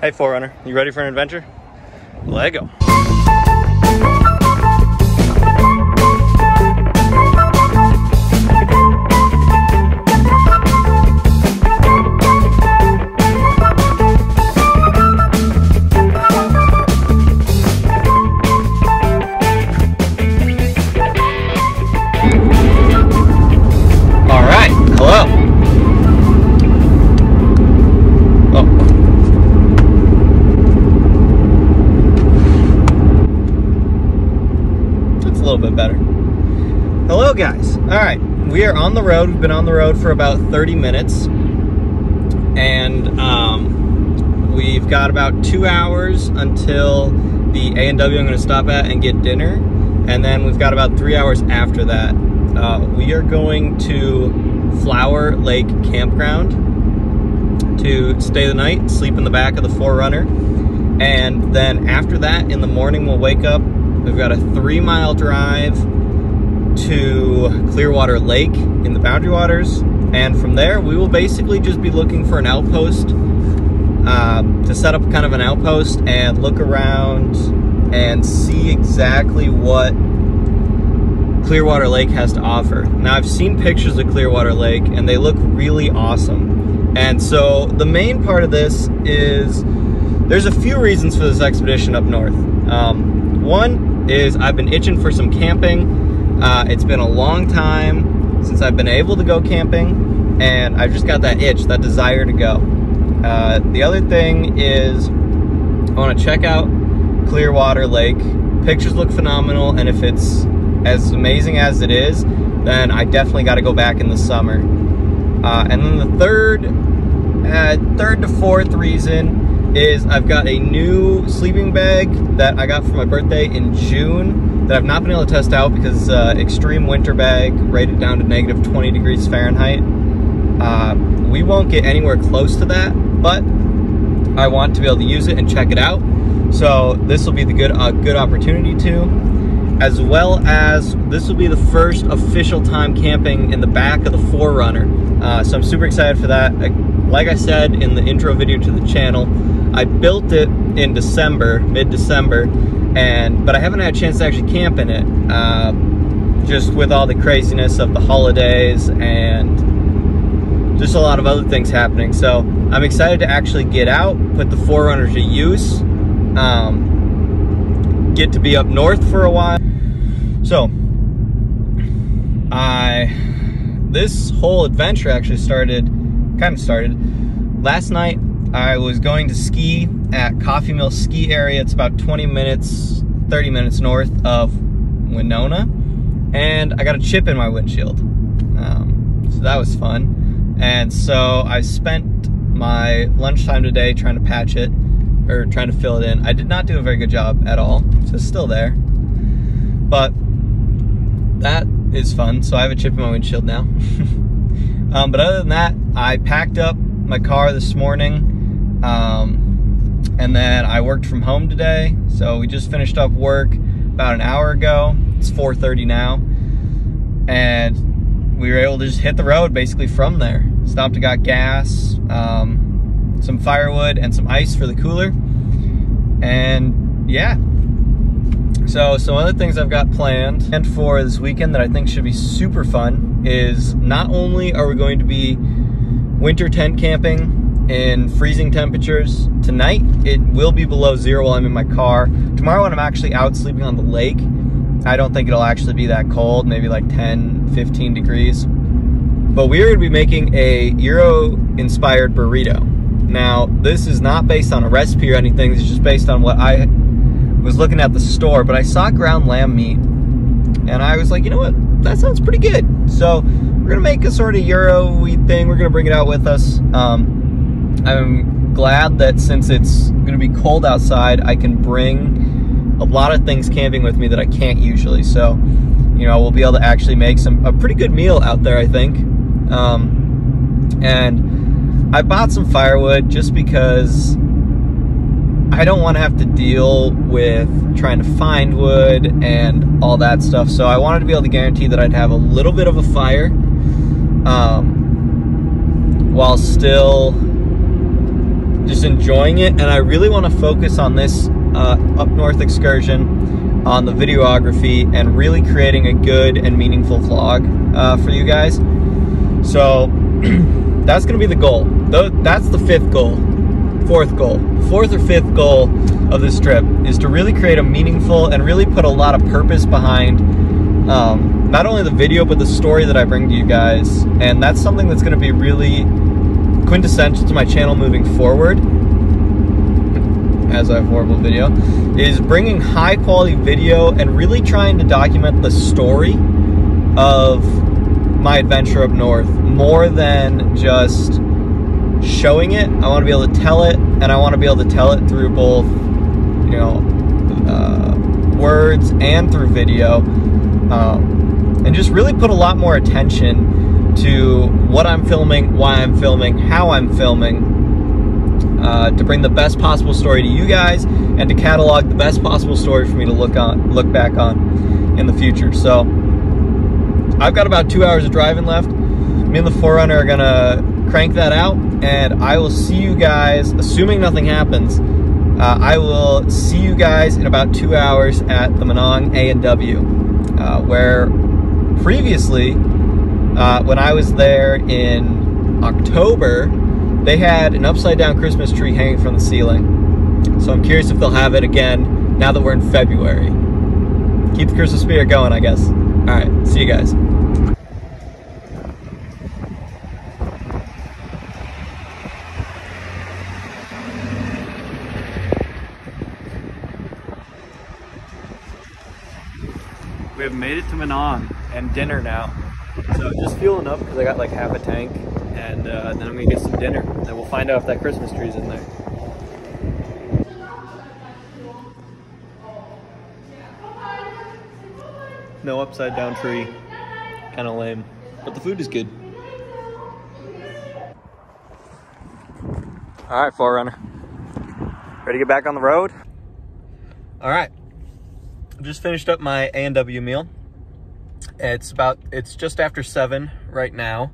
Hey Forerunner, you ready for an adventure? Let go. All right, hello. A little bit better. Hello guys. All right, we are on the road. We've been on the road for about 30 minutes and we've got about 2 hours until the A&W I'm going to stop at and get dinner, and then we've got about 3 hours after that. We are going to Flower Lake Campground to stay the night, sleep in the back of the Forerunner, and then after that in the morning we'll wake up. We've got a 3-mile drive to Clearwater Lake in the Boundary Waters, and from there we will basically just be looking for an outpost, to set up kind of an outpost and look around and see exactly what Clearwater Lake has to offer. Now I've seen pictures of Clearwater Lake and they look really awesome, and so the main part of this is there's a few reasons for this expedition up north. One is I've been itching for some camping. It's been a long time since I've been able to go camping, and I've just got that itch, that desire to go. The other thing is I want to check out Clearwater Lake. Pictures look phenomenal, and if it's as amazing as it is, then I definitely got to go back in the summer. And then the third to fourth reason is I've got a new sleeping bag that I got for my birthday in June that I've not been able to test out because extreme winter bag rated down to negative 20 degrees Fahrenheit. We won't get anywhere close to that, but I want to be able to use it and check it out. So this will be the good opportunity to, as well as this will be the first official time camping in the back of the Forerunner. So I'm super excited for that. Like I said in the intro video to the channel, I built it in December, mid-December, but I haven't had a chance to actually camp in it, just with all the craziness of the holidays and just a lot of other things happening. So I'm excited to actually get out, put the Forerunner to use, get to be up north for a while. So this whole adventure actually started last night. I was going to ski at Coffee Mill Ski Area. It's about 30 minutes north of Winona, and I got a chip in my windshield. So that was fun. And so I spent my lunchtime today trying to patch it, or trying to fill it in. I did not do a very good job at all, so it's still there. But that is fun. So I have a chip in my windshield now. But other than that, I packed up my car this morning. And then I worked from home today. So we just finished up work about an hour ago. It's 4:30 now. And we were able to just hit the road basically from there. Stopped and got gas, some firewood, and some ice for the cooler. And yeah. So some other things I've got planned and for this weekend that I think should be super fun is not only are we going to be winter tent camping in freezing temperatures. Tonight, it will be below zero while I'm in my car. Tomorrow when I'm actually out sleeping on the lake, I don't think it'll actually be that cold, maybe like 10, 15 degrees. But we're gonna be making a Euro-inspired burrito. Now, this is not based on a recipe or anything, it's just based on what I was looking at the store, but I saw ground lamb meat, and I was like, you know what, that sounds pretty good. So we're gonna make a sort of Euro-y thing, we're gonna bring it out with us. I'm glad that since it's gonna be cold outside, I can bring a lot of things camping with me that I can't usually. So, you know, we'll be able to actually make a pretty good meal out there, I think. And I bought some firewood just because I don't want to have to deal with trying to find wood and all that stuff. So I wanted to be able to guarantee that I'd have a little bit of a fire while still just enjoying it, and I really want to focus on this up north excursion, on the videography, and really creating a good and meaningful vlog for you guys. So that's going to be the goal. That's the fourth or fifth goal of this trip, is to really create a meaningful and really put a lot of purpose behind not only the video but the story that I bring to you guys. And that's something that's going to be really quintessential to my channel moving forward, as I have horrible video, is bringing high quality video and really trying to document the story of my adventure up north more than just showing it. I want to be able to tell it, and I want to be able to tell it through both, you know, words and through video, and just really put a lot more attention to what I'm filming, why I'm filming, how I'm filming, to bring the best possible story to you guys and to catalog the best possible story for me to look back on in the future. So I've got about 2 hours of driving left. Me and the 4Runner are gonna crank that out, and I will see you guys, assuming nothing happens, I will see you guys in about 2 hours at the Manong A&W, where previously, when I was there in October, they had an upside down Christmas tree hanging from the ceiling. So I'm curious if they'll have it again now that we're in February. Keep the Christmas spirit going, I guess. All right, see you guys. We have made it to Manong and dinner now. So just fueling up because I got like half a tank, and then I'm gonna get some dinner, and we'll find out if that Christmas tree's in there. No upside down tree, kind of lame, but the food is good. All right, 4Runner, ready to get back on the road? All right, just finished up my A&W meal. It's just after 7 right now.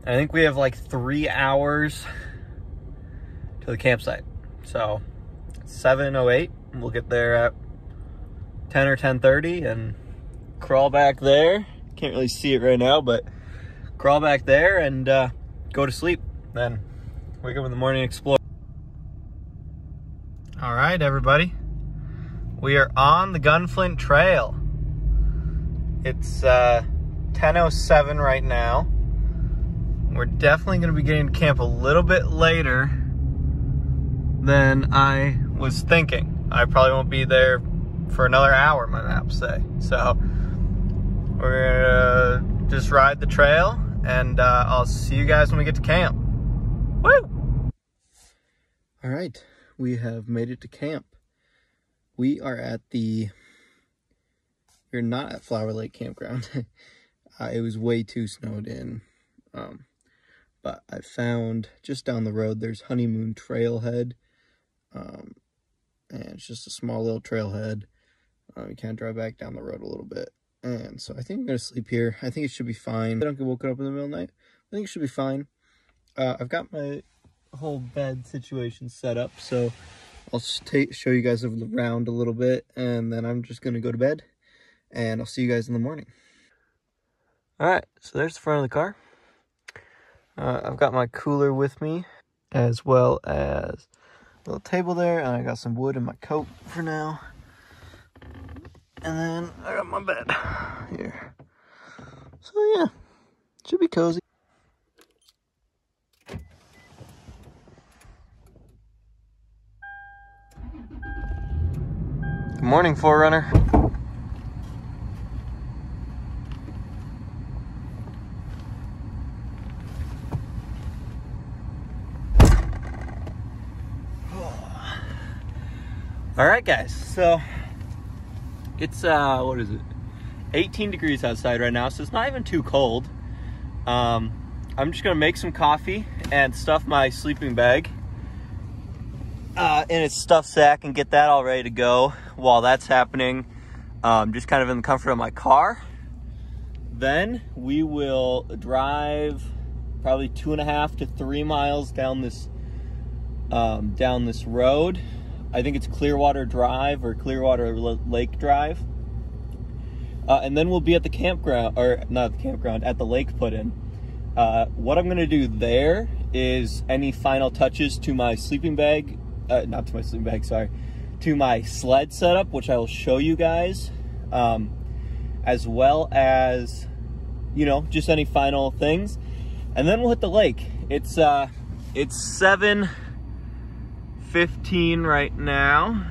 I think we have like 3 hours to the campsite. So it's 7:08. We'll get there at 10 or 10:30 and crawl back there. Can't really see it right now, but crawl back there and go to sleep. Then wake up in the morning and explore. All right, everybody. We are on the Gunflint Trail. It's 10:07 right now. We're definitely going to be getting to camp a little bit later than I was thinking. I probably won't be there for another hour, my maps say. So we're gonna just ride the trail, and I'll see you guys when we get to camp. Woo! All right, we have made it to camp. We are at the... We're not at Flower Lake Campground. It was way too snowed in. But I found just down the road, there's Honeymoon Trailhead. And it's just a small little trailhead. You can drive back down the road a little bit. And so I think I'm going to sleep here. I think it should be fine. I don't get woken up in the middle of the night. I think it should be fine. I've got my whole bed situation set up. So I'll show you guys around a little bit. And then I'm just going to go to bed. And I'll see you guys in the morning. All right, so there's the front of the car. I've got my cooler with me, as well as a little table there, and I got some wood in my coat for now. And then I got my bed here. So yeah, should be cozy. Good morning, 4Runner. All right, guys, so it's what is it, 18 degrees outside right now, so it's not even too cold. I'm just gonna make some coffee and stuff my sleeping bag in its stuff sack and get that all ready to go. While that's happening, just kind of in the comfort of my car, then we will drive probably 2.5 to 3 miles down this down this road. I think it's Clearwater Drive or Clearwater Lake Drive. And then we'll be at the campground, or not the campground, at the lake put-in. What I'm gonna do there is any final touches to my sleeping bag, not to my sleeping bag, sorry, to my sled setup, which I will show you guys, as well as, you know, just any final things. And then we'll hit the lake. It's 7:15 right now.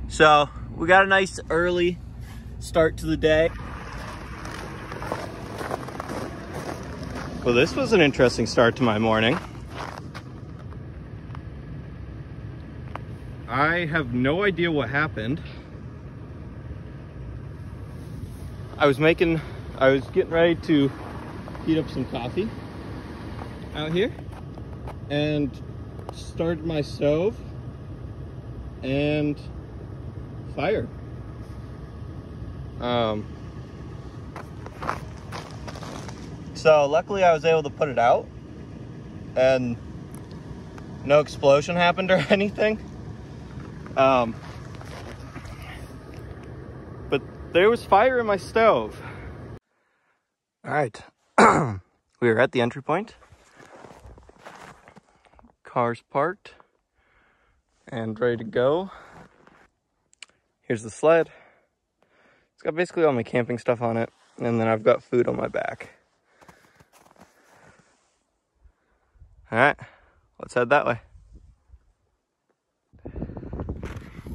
So we got a nice early start to the day. Well, this was an interesting start to my morning. I have no idea what happened. I was getting ready to heat up some coffee out here and started my stove and fire. So luckily I was able to put it out and no explosion happened or anything. But there was fire in my stove. All right, we are at the entry point. Car's parked and ready to go. Here's the sled. It's got basically all my camping stuff on it, and then I've got food on my back. All right, let's head that way.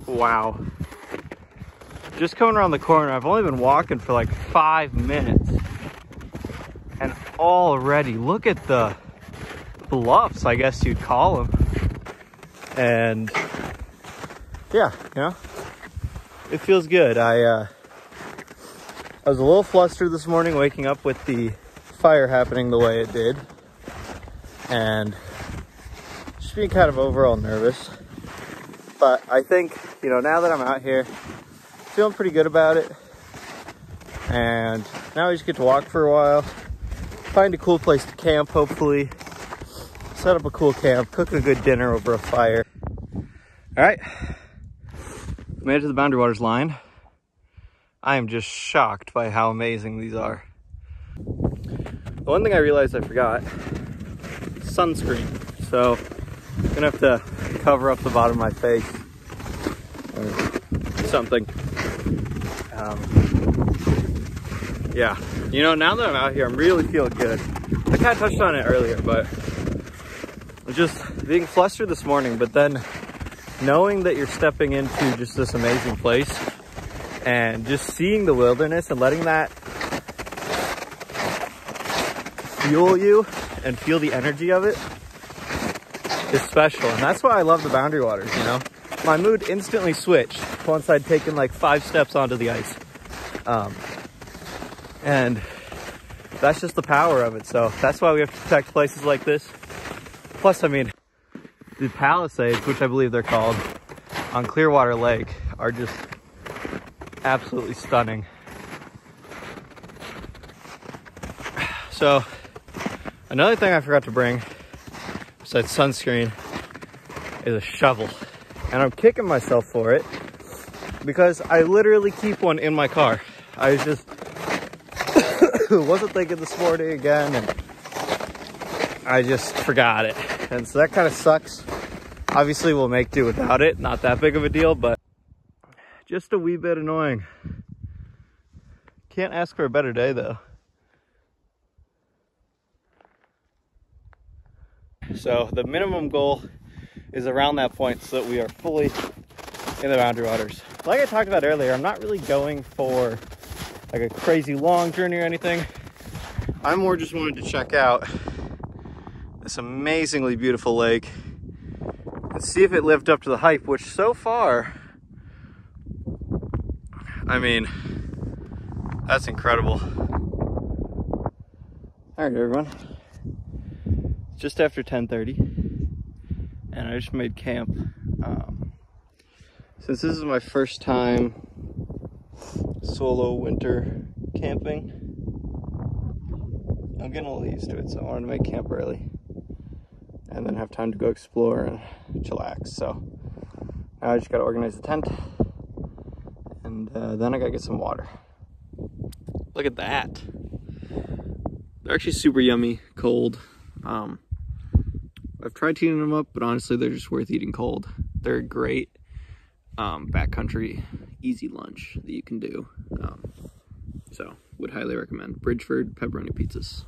Wow. Just coming around the corner, I've only been walking for like 5 minutes. And already, look at the bluffs, I guess you'd call them. And yeah, you know, it feels good. I was a little flustered this morning waking up with the fire happening the way it did. And just being kind of overall nervous. But I think, you know, now that I'm out here, feeling pretty good about it. And now we just get to walk for a while, find a cool place to camp, hopefully. Set up a cool camp, cook a good dinner over a fire. All right, made it to the Boundary Waters line. I am just shocked by how amazing these are. The one thing I realized I forgot, sunscreen. So I'm gonna have to cover up the bottom of my face or something. Yeah, you know, now that I'm out here, I'm really feeling good. I kind of touched on it earlier, but just being flustered this morning, but then knowing that you're stepping into just this amazing place and just seeing the wilderness and letting that fuel you and feel the energy of it is special. And that's why I love the Boundary Waters, you know? My mood instantly switched once I'd taken like 5 steps onto the ice. And that's just the power of it. So that's why we have to protect places like this. Plus, I mean, the Palisades, which I believe they're called, on Clearwater Lake are just absolutely stunning. So another thing I forgot to bring besides sunscreen is a shovel. And I'm kicking myself for it because I literally keep one in my car. I just wasn't thinking this morning again and I just forgot it. And so that kind of sucks. Obviously we'll make do without it. Not that big of a deal, but just a wee bit annoying. Can't ask for a better day though. So the minimum goal is around that point so that we are fully in the Boundary Waters. Like I talked about earlier, I'm not really going for like a crazy long journey or anything. I more just wanted to check out this amazingly beautiful lake and see if it lived up to the hype, which so far, I mean, that's incredible. All right, everyone. Just after 10:30, and I just made camp. Since this is my first time solo winter camping, I'm getting a little used to it, so I wanted to make camp early. and then have time to go explore and chillax. So now I just gotta organize the tent, and then I gotta get some water. Look at that. They're actually super yummy cold. I've tried heating them up, but honestly, they're just worth eating cold. They're a great backcountry easy lunch that you can do. So would highly recommend Bridgeford pepperoni pizzas.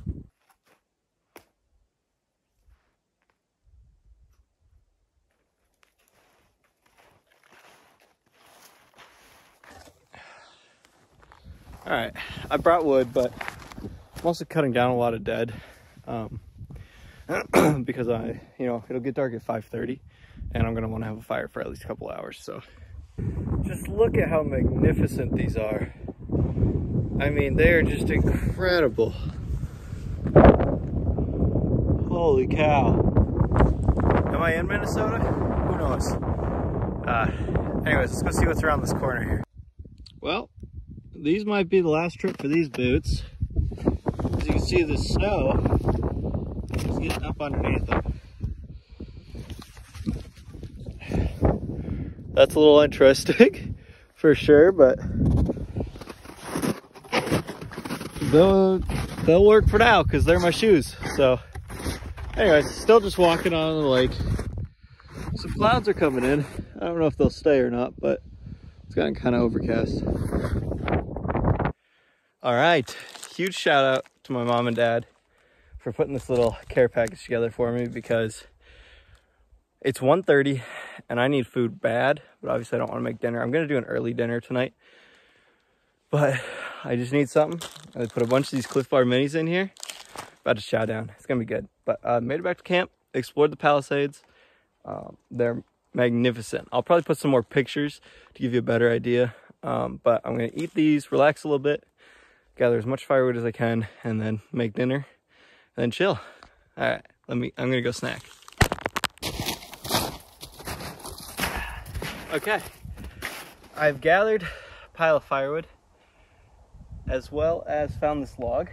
All right, I brought wood, but I'm also cutting down a lot of dead because it'll get dark at 5:30 and I'm gonna want to have a fire for at least a couple hours. So just look at how magnificent these are. I mean, they are just incredible. Holy cow. Am I in Minnesota? Who knows? Anyways, let's go see what's around this corner here. Well, these might be the last trip for these boots. As you can see, the snow is getting up underneath them. That's a little interesting for sure, but they'll work for now because they're my shoes. So anyways, still just walking on the lake. Some clouds are coming in. I don't know if they'll stay or not, but it's gotten kind of overcast. All right, huge shout out to my mom and dad for putting this little care package together for me, because it's 1:30 and I need food bad, but obviously I don't want to make dinner. I'm going to do an early dinner tonight, but I just need something. I put a bunch of these Cliff Bar minis in here. About to chow down. It's going to be good. But made it back to camp, explored the Palisades. They're magnificent. I'll probably put some more pictures to give you a better idea. But I'm going to eat these, relax a little bit, gather as much firewood as I can, and then make dinner, and then chill. All right, I'm going to go snack. Okay, I've gathered a pile of firewood as well as found this log.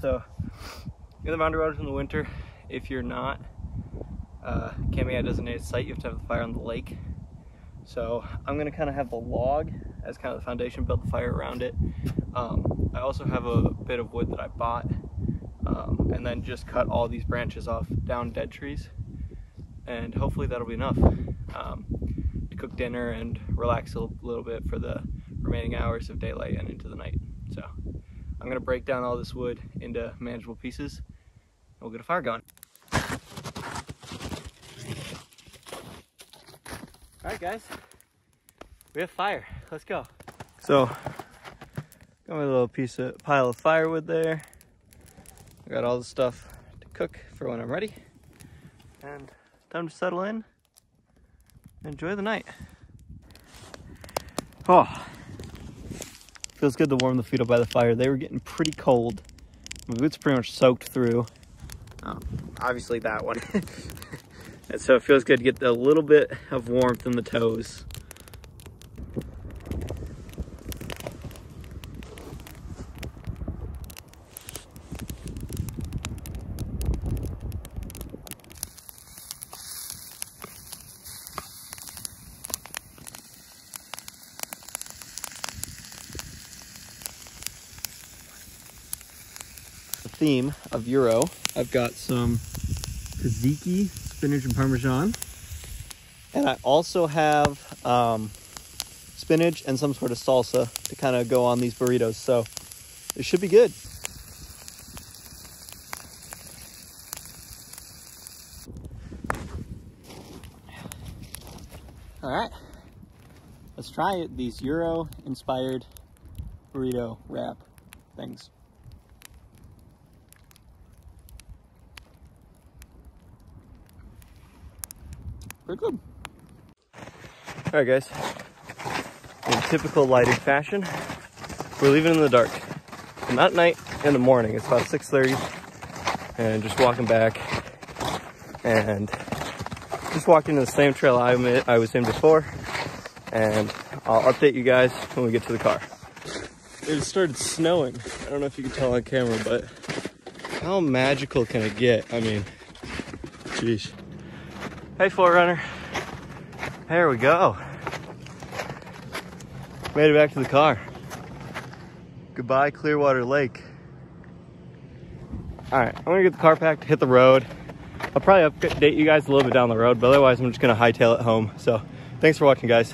So in the mountain roads in the winter, if you're not camping at a designated site, you have to have the fire on the lake. So I'm gonna kind of have the log as kind of the foundation, build the fire around it. I also have a bit of wood that I bought, and then just cut all these branches off down dead trees, and hopefully that'll be enough to cook dinner and relax a little bit for the remaining hours of daylight and into the night. So I'm gonna break down all this wood into manageable pieces, and we'll get a fire going. All right, guys, we have fire. Let's go. So, got my little pile of firewood there. I got all the stuff to cook for when I'm ready, and time to settle in and enjoy the night. Oh, feels good to warm the feet up by the fire. They were getting pretty cold. My boots pretty much soaked through. Obviously that one. And so it feels good to get a little bit of warmth in the toes. The theme of Euro, I've got some tzatziki, spinach and Parmesan. And I also have spinach and some sort of salsa to kind of go on these burritos. So it should be good. All right, let's try it. These Euro-inspired burrito wrap things. Pretty good. All right, guys, in typical lighting fashion, we're leaving in the dark. So not night, in the morning. It's about 6:30, and just walking back, and just walking the same trail I was in before, and I'll update you guys when we get to the car. It started snowing. I don't know if you can tell on camera, but how magical can it get? I mean, geez. Hey, Forerunner. There we go. Made it back to the car. Goodbye, Clearwater Lake. All right, I'm gonna get the car packed, hit the road. I'll probably update you guys a little bit down the road, but otherwise I'm just gonna hightail it home. So thanks for watching, guys.